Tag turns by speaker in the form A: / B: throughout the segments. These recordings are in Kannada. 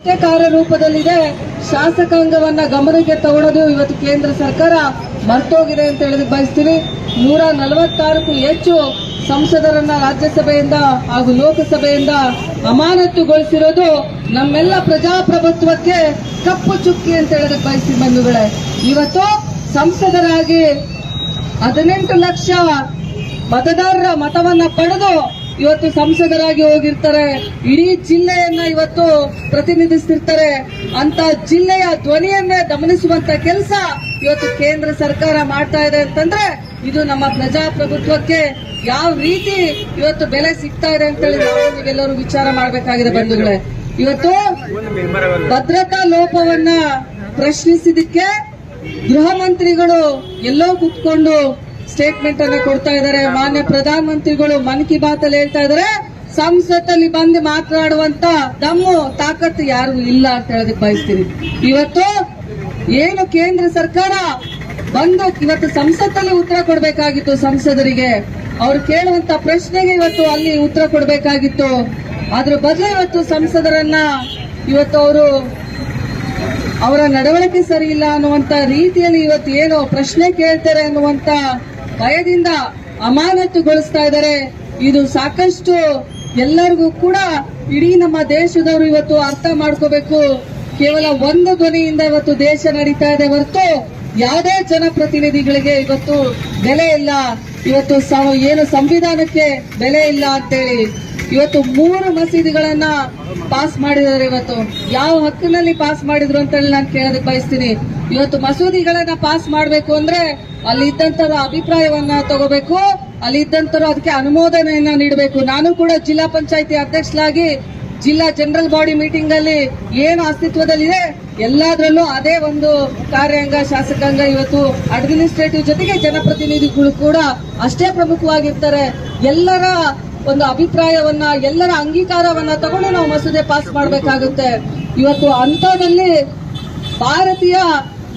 A: ರೂಪದಲ್ಲಿದೆ. ಶಾಸಕಾಂಗವನ್ನ ಗಮನಕ್ಕೆ ತಗೊಳ್ಳೋದು ಇವತ್ತು ಕೇಂದ್ರ ಸರ್ಕಾರ ಮರ್ತೋಗಿದೆ ಅಂತ ಹೇಳೋದಕ್ಕೆ ಬಯಸ್ತೀನಿ. 146ಕ್ಕೂ ಹೆಚ್ಚು ಸಂಸದರನ್ನ ರಾಜ್ಯಸಭೆಯಿಂದ ಹಾಗೂ ಲೋಕಸಭೆಯಿಂದ ಅಮಾನತುಗೊಳಿಸಿರೋದು ನಮ್ಮೆಲ್ಲ ಪ್ರಜಾಪ್ರಭುತ್ವಕ್ಕೆ ಕಪ್ಪು ಚುಕ್ಕಿ ಅಂತ ಹೇಳೋದಕ್ಕೆ ಬಯಸ್ತೀನಿ ಬಂಧುಗಳೇ. ಇವತ್ತು ಸಂಸದರಾಗಿ 18 ಲಕ್ಷ ಮತದಾರರ ಮತವನ್ನ ಪಡೆದು ಇವತ್ತು ಸಂಸದರಾಗಿ ಹೋಗಿರ್ತಾರೆ. ಇಡೀ ಜಿಲ್ಲೆಯನ್ನ ಇವತ್ತು ಪ್ರತಿನಿಧಿಸ್ತಿರ್ತಾರೆ. ಅಂತ ಜಿಲ್ಲೆಯ ಧ್ವನಿಯನ್ನೇ ದಮನಿಸುವಂತ ಕೆಲಸ ಇವತ್ತು ಕೇಂದ್ರ ಸರ್ಕಾರ ಮಾಡ್ತಾ ಇದೆ ಅಂತಂದ್ರೆ ಇದು ನಮ್ಮ ಪ್ರಜಾಪ್ರಭುತ್ವಕ್ಕೆ ಯಾವ ರೀತಿ ಇವತ್ತು ಬೆಲೆ ಸಿಗ್ತಾ ಇದೆ ಅಂತೇಳಿ ನಾವು ನೀವೆಲ್ಲರೂ ವಿಚಾರ ಮಾಡಬೇಕಾಗಿದೆ ಬಂಧುಗಳೇ. ಇವತ್ತು ಭದ್ರತಾ ಲೋಪವನ್ನ ಪ್ರಶ್ನಿಸಿದಕ್ಕೆ ಗೃಹ ಮಂತ್ರಿಗಳು ಎಲ್ಲೋ ಕುತ್ಕೊಂಡು ಸ್ಟೇಟ್ಮೆಂಟ್ ಅನ್ನ ಕೊಡ್ತಾ ಇದ್ದಾರೆ. ಮಾನ್ಯ ಪ್ರಧಾನಮಂತ್ರಿಗಳು ಮನ್ ಕಿ ಬಾತ್ ಅಲ್ಲಿ ಹೇಳ್ತಾ ಇದ್ದಾರೆ, ಸಂಸತ್ತಲ್ಲಿ ಬಂದು ಮಾತನಾಡುವಂತ ದಮ್ಮು ತಾಕತ್ತು ಯಾರು ಇಲ್ಲ ಅಂತ ಹೇಳೋದಕ್ಕೆ ಬಯಸ್ತೀನಿ. ಇವತ್ತು ಏನು ಕೇಂದ್ರ ಸರ್ಕಾರ ಬಂದು ಇವತ್ತು ಸಂಸತ್ತಲ್ಲಿ ಉತ್ತರ ಕೊಡಬೇಕಾಗಿತ್ತು, ಸಂಸದರಿಗೆ ಅವ್ರು ಕೇಳುವಂತ ಪ್ರಶ್ನೆಗೆ ಇವತ್ತು ಅಲ್ಲಿ ಉತ್ತರ ಕೊಡಬೇಕಾಗಿತ್ತು. ಅದ್ರ ಬದಲು ಇವತ್ತು ಸಂಸದರನ್ನ ಇವತ್ತು ಅವರ ನಡವಳಿಕೆ ಸರಿ ಇಲ್ಲ ಅನ್ನುವಂತ ರೀತಿಯಲ್ಲಿ ಇವತ್ತು ಏನು ಪ್ರಶ್ನೆ ಕೇಳ್ತಾರೆ ಅನ್ನುವಂತ ಭಯದಿಂದ ಅಮಾನತುಗೊಳಿಸ್ತಾ ಇದ್ದಾರೆ. ಇದು ಸಾಕಷ್ಟು ಎಲ್ಲರಿಗೂ ಕೂಡ ಇಡೀ ನಮ್ಮ ದೇಶದವರು ಇವತ್ತು ಅರ್ಥ ಮಾಡ್ಕೋಬೇಕು. ಕೇವಲ ಒಂದು ಧ್ವನಿಯಿಂದ ಇವತ್ತು ದೇಶ ನಡೀತಾ ಇದೆ ಹೊರತು ಯಾವುದೇ ಜನಪ್ರತಿನಿಧಿಗಳಿಗೆ ಇವತ್ತು ಬೆಲೆ ಇಲ್ಲ. ಇವತ್ತು ಏನು ಸಂವಿಧಾನಕ್ಕೆ ಬೆಲೆ ಇಲ್ಲ ಅಂತೇಳಿ ಇವತ್ತು 3 ಮಸೀದಿಗಳನ್ನ ಪಾಸ್ ಮಾಡಿದ್ದಾರೆ. ಇವತ್ತು ಯಾವ ಹಕ್ಕಿನಲ್ಲಿ ಪಾಸ್ ಮಾಡಿದ್ರು ಅಂತ ಹೇಳಿ ನಾನು ಕೇಳೋದಕ್ಕೆ ಬಯಸ್ತೀನಿ. ಇವತ್ತು ಮಸೂದಿಗಳನ್ನ ಪಾಸ್ ಮಾಡಬೇಕು ಅಂದ್ರೆ ಅಲ್ಲಿ ಇದ್ದಂತರ ಅಭಿಪ್ರಾಯವನ್ನ ತಗೋಬೇಕು, ಅಲ್ಲಿ ಇದ್ದಂತರು ಅದಕ್ಕೆ ಅನುಮೋದನೆಯನ್ನ ನೀಡಬೇಕು. ನಾನು ಕೂಡ ಜಿಲ್ಲಾ ಪಂಚಾಯತಿ ಅಧ್ಯಕ್ಷರಾಗಿ ಜಿಲ್ಲಾ ಜನರಲ್ ಬಾಡಿ ಮೀಟಿಂಗ್ ಅಲ್ಲಿ ಏನು ಅಸ್ತಿತ್ವದಲ್ಲಿದೆ ಎಲ್ಲಾದ್ರಲ್ಲೂ ಅದೇ ಒಂದು ಕಾರ್ಯಾಂಗ ಶಾಸಕಾಂಗ ಇವತ್ತು ಅಡ್ಮಿನಿಸ್ಟ್ರೇಟಿವ್ ಜೊತೆಗೆ ಜನಪ್ರತಿನಿಧಿಗಳು ಕೂಡ ಅಷ್ಟೇ ಪ್ರಮುಖವಾಗಿರ್ತಾರೆ. ಎಲ್ಲರ ಒಂದು ಅಭಿಪ್ರಾಯವನ್ನ ಎಲ್ಲರ ಅಂಗೀಕಾರವನ್ನ ತಗೊಂಡು ನಾವು ಮಸೂದೆ ಪಾಸ್ ಮಾಡಬೇಕಾಗುತ್ತೆ. ಇವತ್ತು ಅಂತದಲ್ಲಿ ಭಾರತೀಯ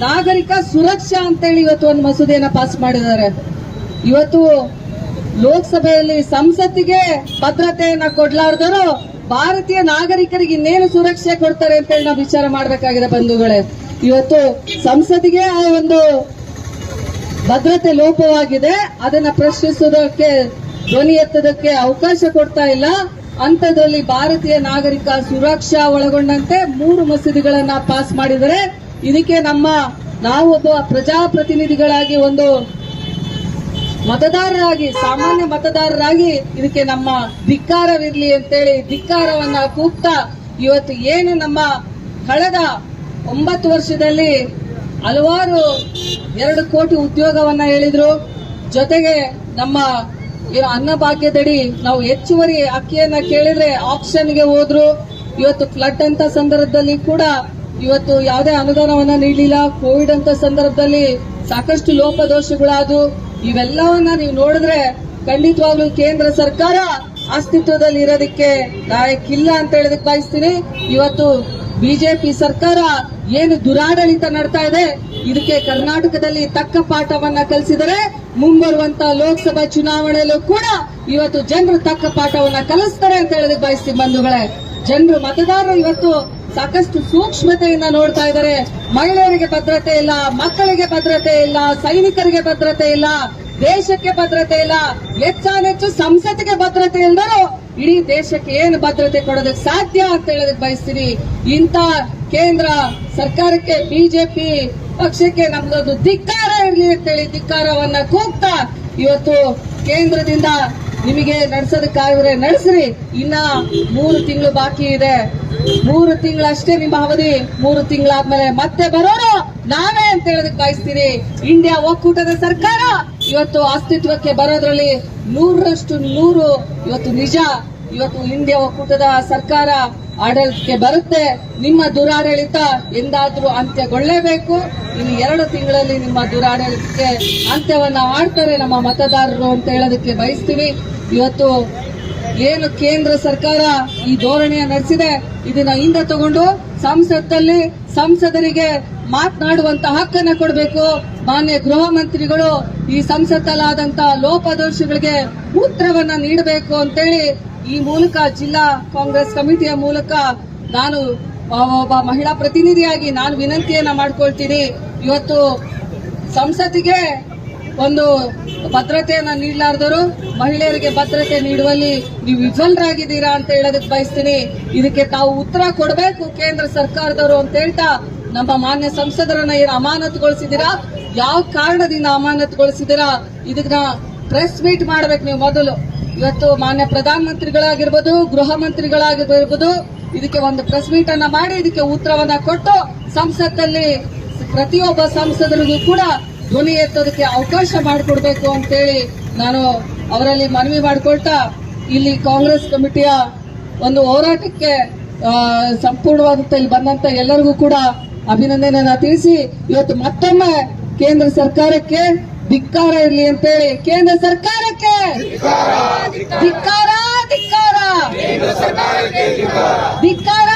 A: ನಾಗರಿಕ ಸುರಕ್ಷಾ ಅಂತೇಳಿ ಇವತ್ತು ಒಂದು ಮಸೂದೆಯನ್ನ ಪಾಸ್ ಮಾಡಿದ್ದಾರೆ. ಇವತ್ತು ಲೋಕಸಭೆಯಲ್ಲಿ ಸಂಸತ್ತಿಗೆ ಭದ್ರತೆಯನ್ನ ಕೊಡ್ಲಾರ್ದರು ಭಾರತೀಯ ನಾಗರಿಕರಿಗೆ ಇನ್ನೇನು ಸುರಕ್ಷೆ ಕೊಡ್ತಾರೆ ಅಂತೇಳಿ ನಾವು ವಿಚಾರ ಮಾಡಬೇಕಾಗಿದೆ ಬಂಧುಗಳೇ. ಇವತ್ತು ಸಂಸತ್ತಿಗೆ ಆ ಒಂದು ಭದ್ರತೆ ಲೋಪವಾಗಿದೆ. ಅದನ್ನ ಪ್ರಶ್ನಿಸುವುದಕ್ಕೆ ಧ್ವನಿ ಎತ್ತದಕ್ಕೆ ಅವಕಾಶ ಕೊಡ್ತಾ ಇಲ್ಲ. ಅಂತದಲ್ಲಿ ಭಾರತೀಯ ನಾಗರಿಕ ಸುರಕ್ಷಾ ಒಳಗೊಂಡಂತೆ 3 ಮಸೂದೆಗಳನ್ನ ಪಾಸ್ ಮಾಡಿದರೆ ಇದಕ್ಕೆ ನಾವೊಬ್ಬ ಪ್ರಜಾಪ್ರತಿನಿಧಿಗಳಾಗಿ ಒಂದು ಮತದಾರರಾಗಿ ಸಾಮಾನ್ಯ ಮತದಾರರಾಗಿ ಇದಕ್ಕೆ ನಮ್ಮ ಧಿಕ್ಕಾರವಿರ್ಲಿ ಅಂತೇಳಿ ಧಿಕ್ಕಾರವನ್ನ ಕೂಗ್ತಾ ಇವತ್ತು ಏನು ನಮ್ಮ ಕಳೆದ 9 ವರ್ಷದಲ್ಲಿ ಹಲವಾರು 2 ಕೋಟಿ ಉದ್ಯೋಗವನ್ನ ಹೇಳಿದ್ರು. ಜೊತೆಗೆ ನಮ್ಮ ಅನ್ನಭಾಗ್ಯದಡಿ ನಾವು ಹೆಚ್ಚುವರಿ ಅಕ್ಕಿಯನ್ನ ಕೇಳಿದ್ರೆ ಆಪ್ಷನ್ಗೆ ಹೋದ್ರು. ಇವತ್ತು ಫ್ಲಡ್ ಅಂತ ಸಂದರ್ಭದಲ್ಲಿ ಕೂಡ ಇವತ್ತು ಯಾವುದೇ ಅನುದಾನವನ್ನ ನೀಡಲಿಲ್ಲ. ಕೋವಿಡ್ ಅಂತ ಸಂದರ್ಭದಲ್ಲಿ ಸಾಕಷ್ಟು ಲೋಪದೋಷಗಳಾದವು. ಇವೆಲ್ಲವನ್ನ ನೀವು ನೋಡಿದ್ರೆ ಖಂಡಿತವಾಗ್ಲೂ ಕೇಂದ್ರ ಸರ್ಕಾರ ಅಸ್ತಿತ್ವದಲ್ಲಿ ಇರೋದಕ್ಕೆ ಲಾಯಕ್ಕಿಲ್ಲ ಅಂತ ಹೇಳೋದಕ್ಕೆ ಬಯಸ್ತೀನಿ. ಇವತ್ತು ಬಿಜೆಪಿ ಸರ್ಕಾರ ಏನು ದುರಾಡಳಿತ ನಡೆಸ್ತಾ ಇದೆ ಇದಕ್ಕೆ ಕರ್ನಾಟಕದಲ್ಲಿ ತಕ್ಕ ಪಾಠವನ್ನ ಕಲಿಸಿದರೆ ಮುಂಬರುವಂತ ಲೋಕಸಭಾ ಚುನಾವಣೆಯಲ್ಲೂ ಕೂಡ ಇವತ್ತು ಜನರು ತಕ್ಕ ಪಾಠವನ್ನ ಕಲಿಸ್ತಾರೆ ಅಂತ ಹೇಳೋದಕ್ಕೆ ಬಯಸ್ತೀನಿ ಬಂಧುಗಳೇ. ಜನರು ಮತದಾರರು ಇವತ್ತು ಸಾಕಷ್ಟು ಸೂಕ್ಷ್ಮತೆಯಿಂದ ನೋಡ್ತಾ ಇದ್ದಾರೆ. ಮಹಿಳೆಯರಿಗೆ ಭದ್ರತೆ ಇಲ್ಲ, ಮಕ್ಕಳಿಗೆ ಭದ್ರತೆ ಇಲ್ಲ, ಸೈನಿಕರಿಗೆ ಭದ್ರತೆ ಇಲ್ಲ, ದೇಶಕ್ಕೆ ಭದ್ರತೆ ಇಲ್ಲ, ಹೆಚ್ಚಾನೆಚ್ಚು ಸಂಸತ್ತಿಗೆ ಭದ್ರತೆ ಇಲ್ಲದರೂ ಇಡೀ ದೇಶಕ್ಕೆ ಏನು ಭದ್ರತೆ ಕೊಡೋದಕ್ಕೆ ಸಾಧ್ಯ ಅಂತ ಹೇಳೋದಕ್ಕೆ ಬಯಸ್ತೀನಿ. ಇಂಥ ಕೇಂದ್ರ ಸರ್ಕಾರಕ್ಕೆ ಬಿಜೆಪಿ ಪಕ್ಷಕ್ಕೆ ನಮ್ದೊಂದು ಧಿಕ್ಕಾರ ಇರಲಿ ಅಂತೇಳಿ ಧಿಕ್ಕಾರವನ್ನ ಕೂಗ್ತಾ ಇವತ್ತು ಕೇಂದ್ರದಿಂದ ನಿಮಗೆ ನಡೆಸೋದಕ್ಕಾಗಿದ್ರೆ ನಡೆಸ್ರಿ. ಇನ್ನ 3 ತಿಂಗಳು ಬಾಕಿ ಇದೆ. 3 ತಿಂಗಳಷ್ಟೇ ನಿಮ್ಮ ಅವಧಿ. 3 ತಿಂಗಳಾದ್ಮೇಲೆ ಮತ್ತೆ ಬರೋರು ನಾವೇ ಅಂತ ಹೇಳೋದಕ್ಕೆ ಬಯಸ್ತೀನಿ. ಇಂಡಿಯಾ ಒಕ್ಕೂಟದ ಸರ್ಕಾರ ಇವತ್ತು ಅಸ್ತಿತ್ವಕ್ಕೆ ಬರೋದ್ರಲ್ಲಿ 100% ಇವತ್ತು ನಿಜ. ಇವತ್ತು ಇಂಡಿಯಾ ಒಕ್ಕೂಟದ ಸರ್ಕಾರ ಆಡಳಿತಕ್ಕೆ ಬರುತ್ತೆ. ನಿಮ್ಮ ದುರಾಡಳಿತ ಎಂದಾದ್ರೂ ಅಂತ್ಯಗೊಳ್ಳಲೇಬೇಕು. ಇನ್ನು 2 ತಿಂಗಳಲ್ಲಿ ನಿಮ್ಮ ದುರಾಡಳಿತಕ್ಕೆ ಅಂತ್ಯವನ್ನ ಮಾಡ್ತಾರೆ ನಮ್ಮ ಮತದಾರರು ಅಂತ ಹೇಳೋದಕ್ಕೆ ಬಯಸ್ತೀವಿ. ಇವತ್ತು ಏನು ಕೇಂದ್ರ ಸರ್ಕಾರ ಈ ಧೋರಣೆಯ ನಡೆಸಿದೆ ಇದನ್ನ ಹಿಂದೆ ತಗೊಂಡು ಸಂಸತ್ತಲ್ಲಿ ಸಂಸದರಿಗೆ ಮಾತನಾಡುವಂತ ಹಕ್ಕನ್ನ ಕೊಡಬೇಕು. ಮಾನ್ಯ ಗೃಹ ಮಂತ್ರಿಗಳು ಈ ಸಂಸತ್ತಲ್ಲಾದಂತಹ ಲೋಪದೋಷಗಳಿಗೆ ಉತ್ತರವನ್ನ ನೀಡಬೇಕು ಅಂತೇಳಿ ಈ ಮೂಲಕ ಜಿಲ್ಲಾ ಕಾಂಗ್ರೆಸ್ ಕಮಿಟಿಯ ಮೂಲಕ ನಾನು ಒಬ್ಬ ಮಹಿಳಾ ಪ್ರತಿನಿಧಿಯಾಗಿ ನಾನು ವಿನಂತಿಯನ್ನ ಮಾಡ್ಕೊಳ್ತೀನಿ. ಇವತ್ತು ಸಂಸತ್ತಿಗೆ ಒಂದು ಭದ್ರತೆಯನ್ನ ನೀಡಲಾರ್ದರು ಮಹಿಳೆಯರಿಗೆ ಭದ್ರತೆ ನೀಡುವಲ್ಲಿ ನೀವು ವಿಫಲರಾಗಿದ್ದೀರಾ ಅಂತ ಹೇಳೋದಕ್ಕೆ ಬಯಸ್ತೀನಿ. ಇದಕ್ಕೆ ತಾವು ಉತ್ತರ ಕೊಡಬೇಕು ಕೇಂದ್ರ ಸರ್ಕಾರದವರು ಅಂತ ಹೇಳ್ತಾ, ನಮ್ಮ ಮಾನ್ಯ ಸಂಸದರನ್ನ ಏನು ಅಮಾನತುಗೊಳಿಸಿದ್ದೀರಾ, ಯಾವ ಕಾರಣದಿಂದ ಅಮಾನತುಗೊಳಿಸಿದ್ದೀರಾ, ಇದನ್ನ ಪ್ರೆಸ್ ಮೀಟ್ ಮಾಡ್ಬೇಕು ನೀವು ಮೊದಲು. ಇವತ್ತು ಮಾನ್ಯ ಪ್ರಧಾನಮಂತ್ರಿಗಳಾಗಿರ್ಬೋದು, ಗೃಹ ಮಂತ್ರಿಗಳಾಗಿರ್ಬೋದು, ಇದಕ್ಕೆ ಒಂದು ಪ್ರೆಸ್ ಮೀಟ್ ಅನ್ನ ಮಾಡಿ ಇದಕ್ಕೆ ಉತ್ತರವನ್ನ ಕೊಟ್ಟು ಸಂಸತ್ತಲ್ಲಿ ಪ್ರತಿಯೊಬ್ಬ ಸಂಸದರಿಗೂ ಕೂಡ ಧ್ವನಿ ಎತ್ತೋದಕ್ಕೆ ಅವಕಾಶ ಮಾಡಿಕೊಡ್ಬೇಕು ಅಂತೇಳಿ ನಾನು ಅವರಲ್ಲಿ ಮನವಿ ಮಾಡಿಕೊಳ್ತಾ, ಇಲ್ಲಿ ಕಾಂಗ್ರೆಸ್ ಕಮಿಟಿಯ ಒಂದು ಹೋರಾಟಕ್ಕೆ ಸಂಪೂರ್ಣವಾದಂತ ಇಲ್ಲಿ ಬಂದಂತ ಎಲ್ಲರಿಗೂ ಕೂಡ ಅಭಿನಂದನೆಯನ್ನ ತಿಳಿಸಿ, ಇವತ್ತು ಮತ್ತೊಮ್ಮೆ ಕೇಂದ್ರ ಸರ್ಕಾರಕ್ಕೆ ಧಿಕ್ಕಾರ ಇರಲಿ ಅಂತೇಳಿ, ಕೇಂದ್ರ ಸರ್ಕಾರಕ್ಕೆ ಧಿಕ್ಕಾರ ಧಿಕ್ಕಾರ ಧಿಕ್ಕಾರ